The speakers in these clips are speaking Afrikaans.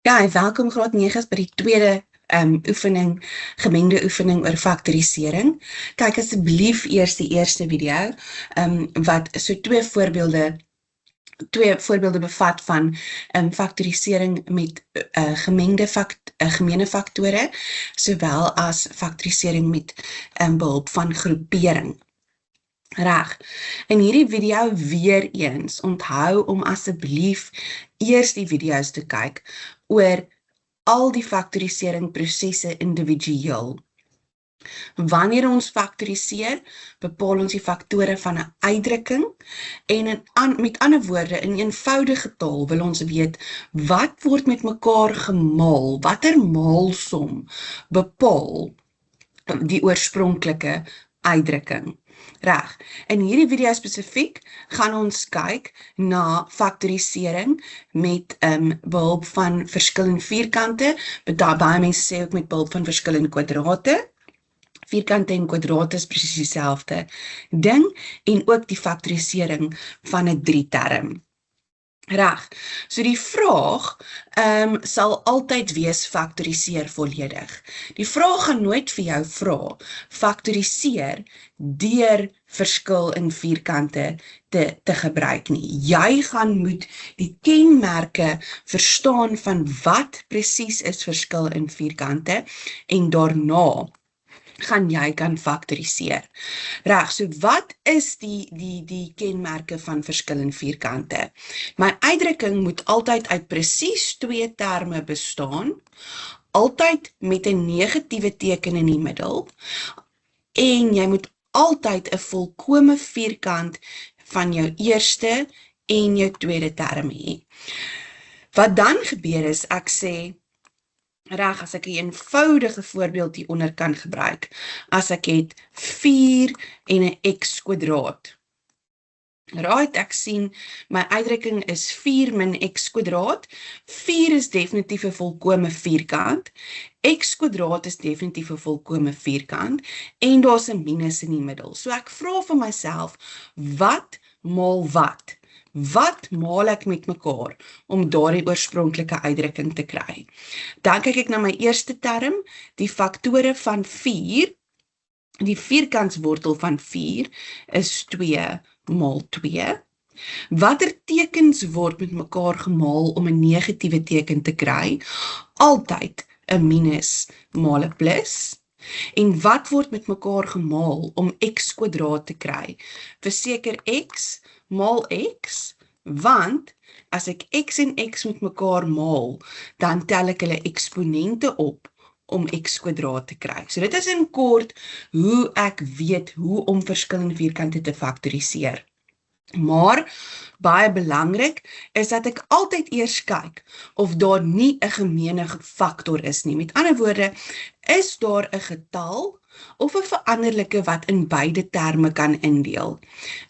Ja, welkom graad 9 by die tweede oefening, gemengde oefening oor faktorisering. Kyk asseblief eers die eerste video, wat so twee voorbeelde bevat van faktorisering met gemene faktore, sowel as faktorisering met behulp van groepering. Reg. In hierdie video weer eens, onthou om asseblief eers die video's te kyk oor al die faktorisering prosesse individueel. Wanneer ons faktoriseer, bepaal ons die faktore van 'n uitdrukking en met ander woorde, in eenvoudige taal wil ons weet wat word met mekaar gemaal, watter maalsom bepaal die oorspronklike uitdrukking. Reg. In hierdie video spesifiek gaan ons kyk na faktorisering met behulp van verskillende vierkante. Baie mense sê ook met behulp van verskillende kwadrate. Vierkante en kwadrate is presies dieselfde ding en ook die faktorisering van 'n 3-term. Reg. So die vraag sal altyd wees faktoriseer volledig. Die vraag gaan nooit vir jou vra faktoriseer deur verskil in vierkante te gebruik nie. Jy gaan moet die kenmerke verstaan van wat presies is verskil in vierkante en daarna gaan jy kan faktoriseer. Reg, so wat is die kenmerke van verskil in vierkante? My uitdrukking moet altyd uit presies 2 terme bestaan, altyd met 'n negatiewe teken in die middel, en jy moet altyd 'n volkome vierkant van jou eerste en jou tweede term hê. Wat dan gebeur is, ek sê, reg, as ek 'n eenvoudige voorbeeld hieronder kan gebruik, as ek het 4 en 'n x kwadraat. Right, ek sien, my uitdrukking is 4 min x kwadraat. 4 is definitief 'n volkome vierkant. X kwadraat is definitief 'n volkome vierkant. En daar's 'n minus in die middel. So ek vra vir myself, wat maal wat? Wat maal ek met mekaar om daardie oorspronklike uitdrukking te kry? Dan kyk ek na my eerste term, die faktore van 4. Die vierkantswortel van 4 is 2 maal 2. Watter tekens word met mekaar gemaal om 'n negatiewe teken te kry? Altyd 'n minus maal 'n plus. En wat word met mekaar gemaal om x kwadraat te kry? Verseker x maal x, want as ek x en x met mekaar maal, dan tel ek hulle eksponente op om x kwadraat te kry. So dit is in kort hoe ek weet hoe om verskillende vierkante te faktoriseer. Maar baie belangrik is dat ek altyd eers kyk of daar nie 'n gemene faktor is nie. Met ander woorde, is daar 'n getal of 'n veranderlike wat in beide terme kan indeel.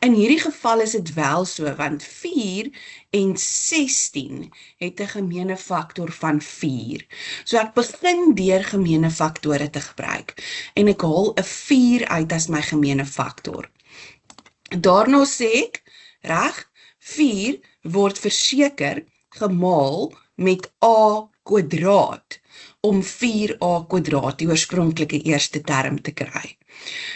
In hierdie geval is dit wel so, want 4 en 16 het 'n gemene faktor van 4. So ek begin deur gemene faktore te gebruik en ek haal 'n 4 uit as my gemene faktor. Daarna sê ek, reg, 4 word verseker gemaal met a kwadraat om 4a kwadraat, die oorspronklike eerste term, te kry.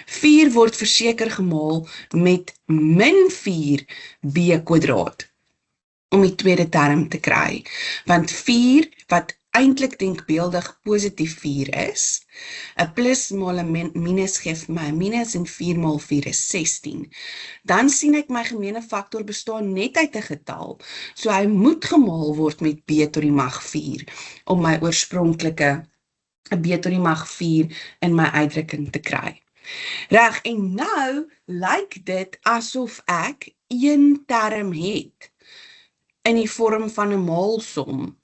4 word verseker gemaal met min 4b kwadraat om die tweede term te kry. Want 4, wat eintlik denkbeeldig positief 4 is, 'n plus maal 'n minus gee vir my 'n minus en 4 maal 4 is 16. Dan sien ek my gemene faktor bestaan net uit 'n getal, so hy moet gemaal word met b tot die mag 4, om my oorspronklike b tot die mag 4 in my uitdrukking te kry. Reg, en nou lyk dit asof ek een term het in die vorm van 'n maalsom.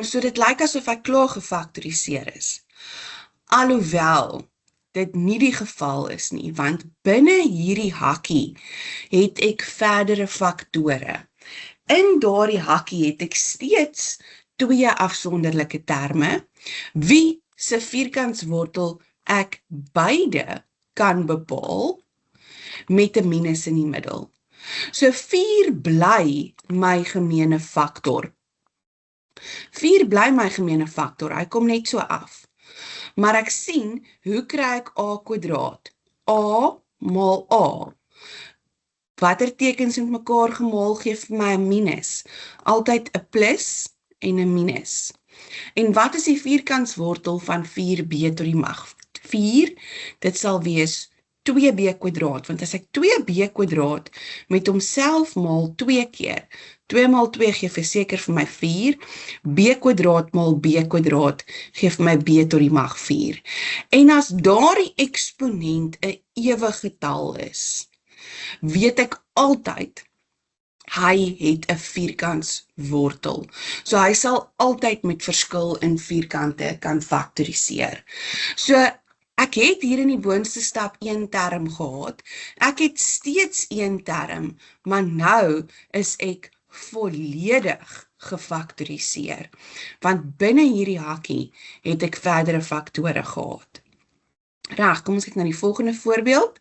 So dit lyk asof ek klaar gefaktoriseer is. Alhoewel dit nie die geval is nie, want binne hierdie hakkie het ek verdere faktore. In daardie hakkie het ek steeds 2 afsonderlike terme, wie se vierkantswortel ek beide kan bepaal met 'n minus in die middel. So 4 bly my gemene faktor. 4 bly my gemeene faktor, hy kom net so af. Maar ek sien, hoe kry ek a kwadraat? A maal a. Watter tekens met mekaar gemaal gee vir my 'n minus? Altyd 'n plus en 'n minus. En wat is die vierkantswortel van 4b tot die mag 4? Dit sal wees 2b kwadraat, want as ek 2b kwadraat met homself maal 2 keer, 2 maal 2 gee verseker vir my 4, b kwadraat maal b kwadraat gee vir my b tot die mag 4. En as daardie eksponent 'n ewige getal is, weet ek altyd, hy het 'n vierkantswortel. So hy sal altyd met verskil in vierkante kan faktoriseer. So ek het hier in die boonste stap 1 term gehad. Ek het steeds 1 term, maar nou is ek volledig gefaktoriseer. Want binne hierdie hakkie het ek verdere faktore gehad. Reg, kom ons kyk na die volgende voorbeeld.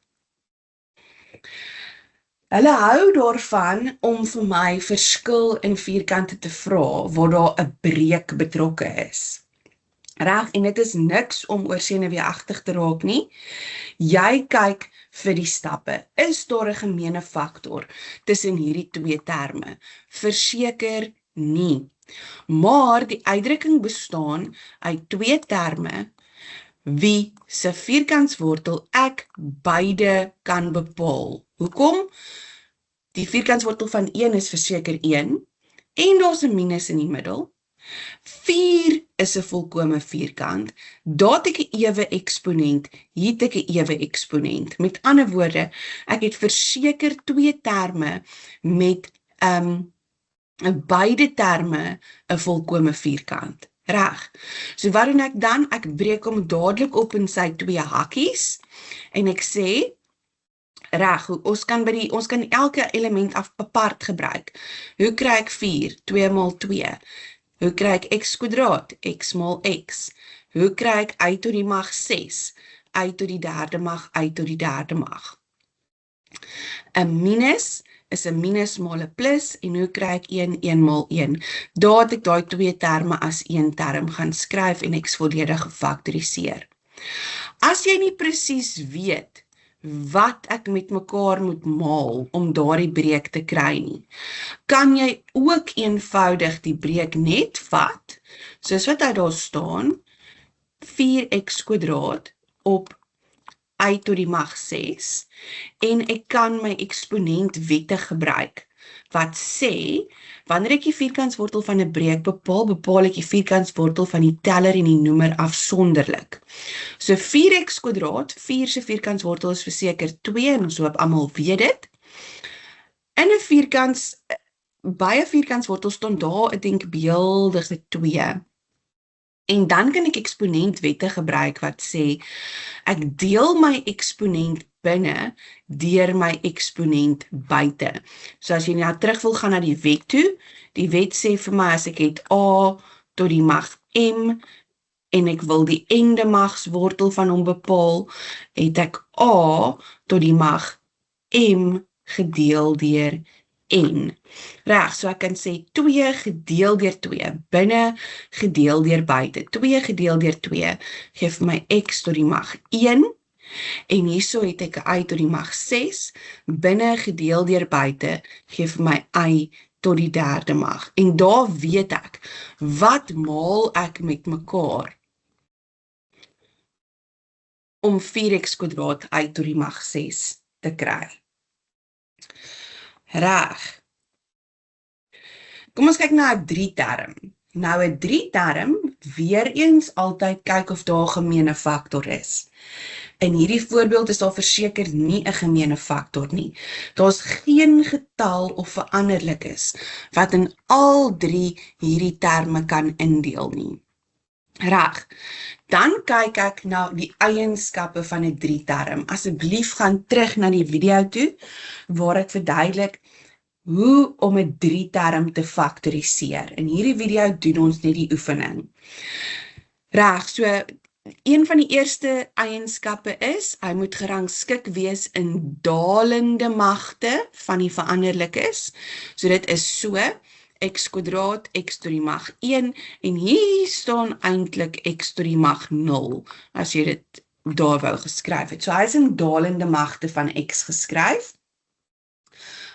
Hulle hou daarvan om vir my verskil in vierkante te vra waar daar 'n breek betrokke is. Reg, en dit is niks om oor senuweeagtig te raak nie. Jy kyk vir die stappe. Is daar 'n gemeene faktor tussen hierdie 2 terme? Verseker nie. Maar die uitdrukking bestaan uit 2 terme wie se vierkantswortel ek beide kan bepaal. Hoekom? Die vierkantswortel van 1 is verseker 1 en daar's 'n minus in die middel. 4 is 'n volkome vierkant. Daar het ek 'n ewe eksponent, hier het ek 'n ewe eksponent. Met ander woorde, ek het verseker 2 terme met beide terme 'n volkome vierkant. Reg. So wat doen ek dan? Ek breek hom dadelik op in sy 2 hakkies en ek sê, reg, ons kan elke element apart gebruik. Hoe kry ek 4? 2 maal 2. Hoe kry ek x kwadraat? X maal x. Hoe kry ek y tot die mag 6? Y tot die derde mag, y tot die derde mag. 'n minus is 'n minus maal 'n plus, en hoe kry ek 1 maal 1? Daar het ek daai 2 terme as 1 term gaan skryf en ek volledig gefaktoriseer. As jy nie presies weet wat ek met mekaar moet maal om daardie breek te kry nie, kan jy ook eenvoudig die breek net vat, soos wat hy daar staan, 4x kwadraat op y tot die mag 6, en ek kan my eksponentwette gebruik, wat sê, wanneer ek die vierkantswortel van 'n breek bepaal ek die vierkantswortel van die teller en die noemer afsonderlik. So 4x kwadraat, 4 se vierkantswortel is verseker 2, en ons hoop almal weet dit. In 'n vierkants, by 'n vierkantswortel staan daar 'n denkbeeldige 2. En dan kan ek eksponentwette gebruik wat sê, ek deel my eksponent binne deur my eksponent buite. So as jy nou terug wil gaan na die wet toe, die wet sê vir my as ek het a tot die mag m en ek wil die ende magswortel van hom bepaal, het ek a tot die mag m gedeel deur n. Reg, so ek kan sê 2 gedeel deur 2, binne gedeel deur buite. 2 gedeel deur 2 gee vir my x tot die mag 1, en hierso het ek 'n y tot die mag 6, binne gedeel deur buite gee vir my y tot die derde mag. En daar weet ek, wat maal ek met mekaar om 4x kwadraat y tot die mag 6 te kry. Reg. Kom ons kyk na 'n 3 term. Nou 'n 3 term, weer eens altyd kyk of daar 'n gemeene faktor is. In hierdie voorbeeld is daar verseker nie 'n gemeene faktor nie. Daar's geen getal of veranderlikes wat in al 3 hierdie terme kan indeel nie. Reg. Dan kyk ek na die eienskappe van 'n 3 term. Asseblief gaan terug na die video toe waar ek verduidelik hoe om 'n 3 term te faktoriseer. In hierdie video doen ons net die oefening. Reg, so een van die eerste eienskappe is, hy moet gerangskik wees in dalende magte van die veranderlikes. So dit is so, x kwadraat, x to die mag 1, en hier staan eintlik x to die mag 0, as jy dit daar wou geskryf het. So hy is in dalende magte van x geskryf.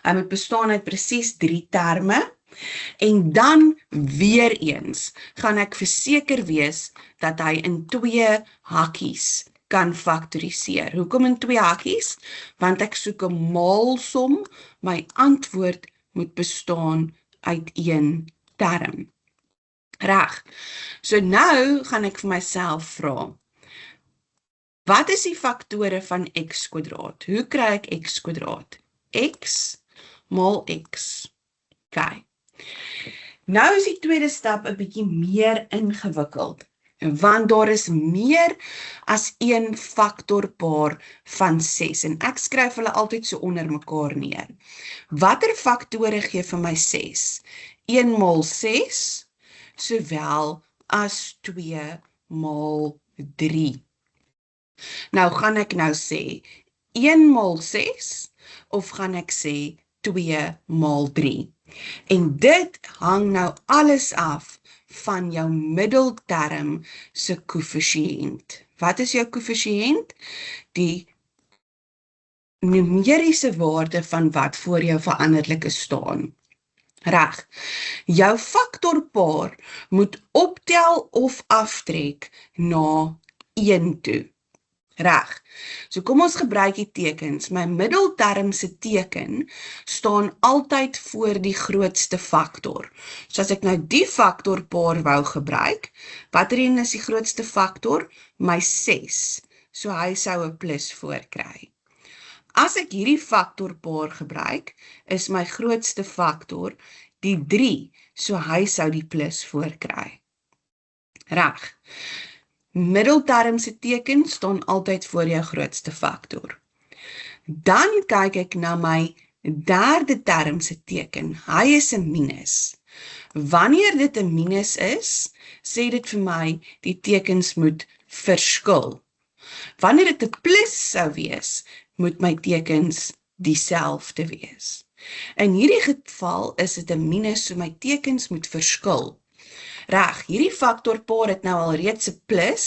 Hy moet bestaan uit presies 3 terme, en dan weer eens gaan ek verseker wees dat hy in 2 hakkies kan faktoriseer. Hoekom in 2 hakkies? Want ek soek 'n maalsom, my antwoord moet bestaan uit 1 term. Reg. So nou gaan ek vir myself vra, wat is die faktore van x kwadraat? Hoe kry ek x kwadraat? X maal x. OK. Nou is die tweede stap 'n bietjie meer ingewikkeld, want daar is meer as een faktorpaar van 6, en ek skryf hulle altyd so onder mekaar neer. Watter faktore gee vir my 6? 1 maal 6, sowel as 2 maal 3. Nou gaan ek nou sê 1 maal 6, of gaan ek sê 2 maal 3? En dit hang nou alles af van jou middelterm se koëffisiënt. Wat is jou koëffisiënt? Die numeriese waarde van wat voor jou veranderlike staan. Reg. Jou faktorpaar moet optel of aftrek na 1 toe. Reg. So kom ons gebruik die tekens. My middelterm se teken staan altyd voor die grootste faktor. So as ek nou die faktorpaar wou gebruik, watter een is die grootste faktor? My 6. So hy sou 'n plus voorkry. As ek hierdie faktorpaar gebruik, is my grootste faktor die 3. So hy sou die plus voorkry. Reg. Middelterm se teken staan altyd voor jou grootste faktor. Dan kyk ek na my derde term se teken. Hy is 'n minus. Wanneer dit 'n minus is, sê dit vir my die tekens moet verskil. Wanneer dit 'n plus sou wees, moet my tekens dieselfde wees. In hierdie geval is dit 'n minus, so my tekens moet verskil. Reg, hierdie faktorpaar het nou al reeds 'n plus,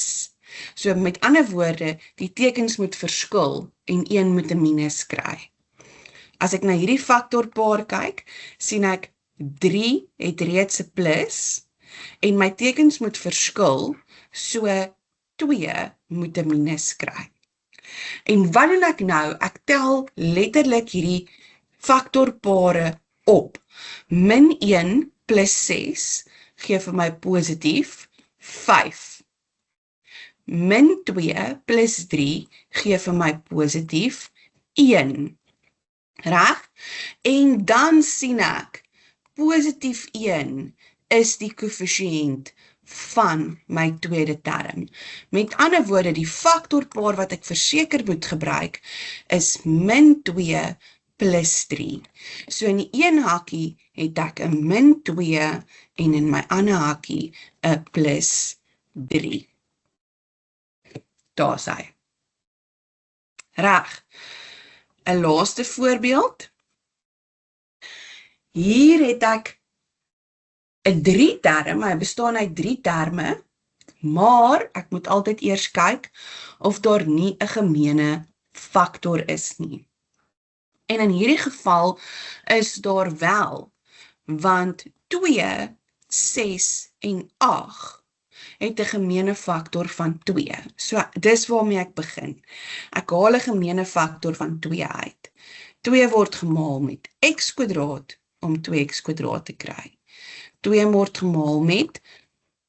so met ander woorde, die tekens moet verskil en een moet 'n minus kry. As ek na hierdie faktorpaar kyk, sien ek 3 het reeds 'n plus en my tekens moet verskil, so 2 moet 'n minus kry. En wat doen ek nou? Ek tel letterlik hierdie faktorpare op. Min 1 plus 6 gee vir my positief 5. Min 2 plus 3 gee vir my positief 1. Reg? En dan sien ek, positief 1 is die koëffisiënt van my tweede term. Met ander woorde, die faktorpaar wat ek verseker moet gebruik, is min 2 plus 3. So in die een hakkie het ek 'n min 2 en in my ander hakkie 'n plus 3. Daar's hy. Reg. 'n laaste voorbeeld. Hier het ek 'n 3 term, hy bestaan uit 3 terme, maar ek moet altyd eers kyk of daar nie 'n gemeene faktor is nie. En in hierdie geval is daar wel, want 2, 6 en 8 het 'n gemeene faktor van 2. So dis waarmee ek begin. Ek haal 'n gemeene faktor van 2 uit. 2 word gemaal met x kwadraat om 2x kwadraat te kry. 2 word gemaal met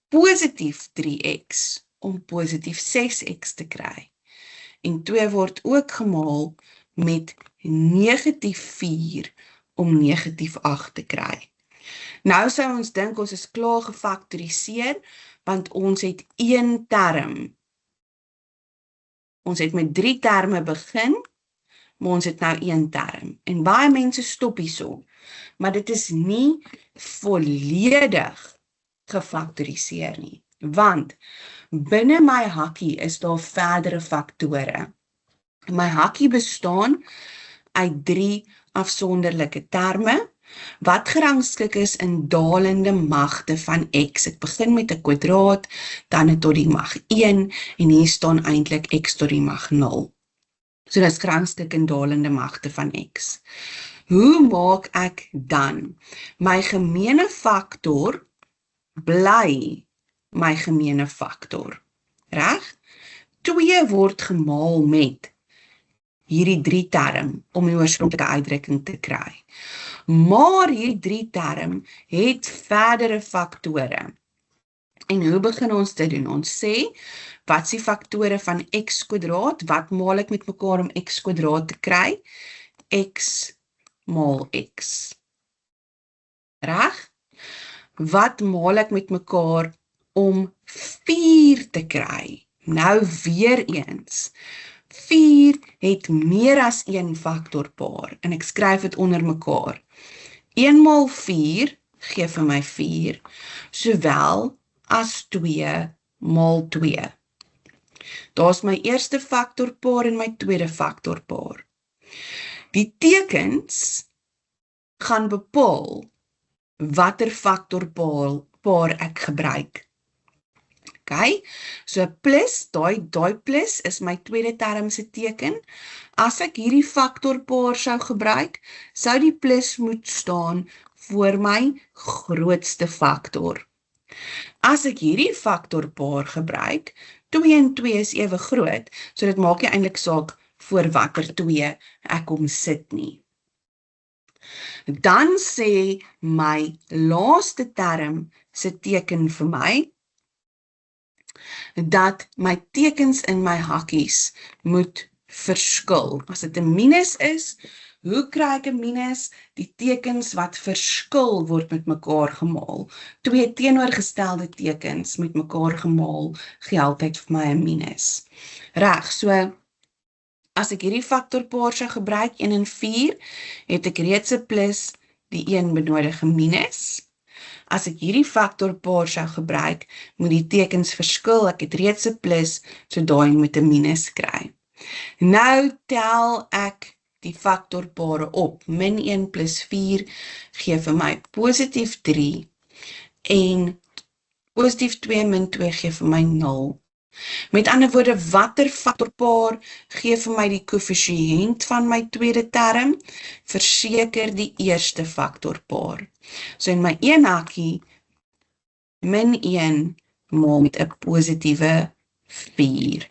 positief 3x om positief 6x te kry. En 2 word ook gemaal met negatief 4 om negatief 8 te kry. Nou sou ons dink ons is klaar gefaktoriseer, want ons het 1 term. Ons het met 3 terme begin, maar ons het nou 1 term. En baie mense stop hierso, maar dit is nie volledig gefaktoriseer nie, want binne my hakkie is daar verdere faktore. My hakkie bestaan uit 3 afsonderlike terme, wat gerangskik is in dalende magte van x. Ek begin met 'n kwadraat, dan tot die mag 1, en hier staan eintlik x tot die mag 0. So dit is gerangskik in dalende magte van x. Hoe maak ek dan my gemeene faktor bly my gemeene faktor? Reg? 2 word gemaal met hierdie 3 term om die oorspronklike uitdrukking te kry. Maar hierdie 3 term het verdere faktore. En hoe begin ons dit doen? Ons sê, wat is die faktore van x kwadraat? Wat maal ek met mekaar om x kwadraat te kry? X maal x. Reg? Wat maal ek met mekaar om 4 te kry? Nou weer eens. 4 het meer as 1 faktorpaar, en ek skryf dit onder mekaar. 1 maal 4 gee vir my 4, sowel as 2 maal 2. Daar's my eerste faktorpaar en my tweede faktorpaar. Die tekens gaan bepaal watter faktorpaar ek gebruik. Okay, so plus, daai plus is my tweede term se teken. As ek hierdie faktorpaar sou gebruik, sou die plus moet staan voor my grootste faktor. As ek hierdie faktorpaar gebruik, 2 en 2 is ewe groot, so dit maak nie eintlik saak voor watter 2 ek hom sit nie. Dan sê my laaste term se teken vir my, dat my tekens in my hakkies moet verskil. As dit 'n minus is, hoe kry ek 'n minus? Die tekens wat verskil word met mekaar gemaal. 2 teenoorgestelde tekens met mekaar gemaal, gee altyd vir my 'n minus. Reg, so as ek hierdie faktorpaar sou gebruik, 1 en 4, het ek reeds 'n plus, die 1 benodig 'n minus. As ek hierdie faktorpaar sou gebruik, moet die tekens verskil, ek het reeds 'n plus, so daai moet 'n minus kry. Nou tel ek die faktorpare op. Min 1 plus 4 gee vir my positief 3, en positief 2 min 2 gee vir my 0. Met ander woorde, watter faktorpaar gee vir my die koëffisiënt van my tweede term? Verseker die eerste faktorpaar. So in my een hakkie, min 1 maal met 'n positiewe 4.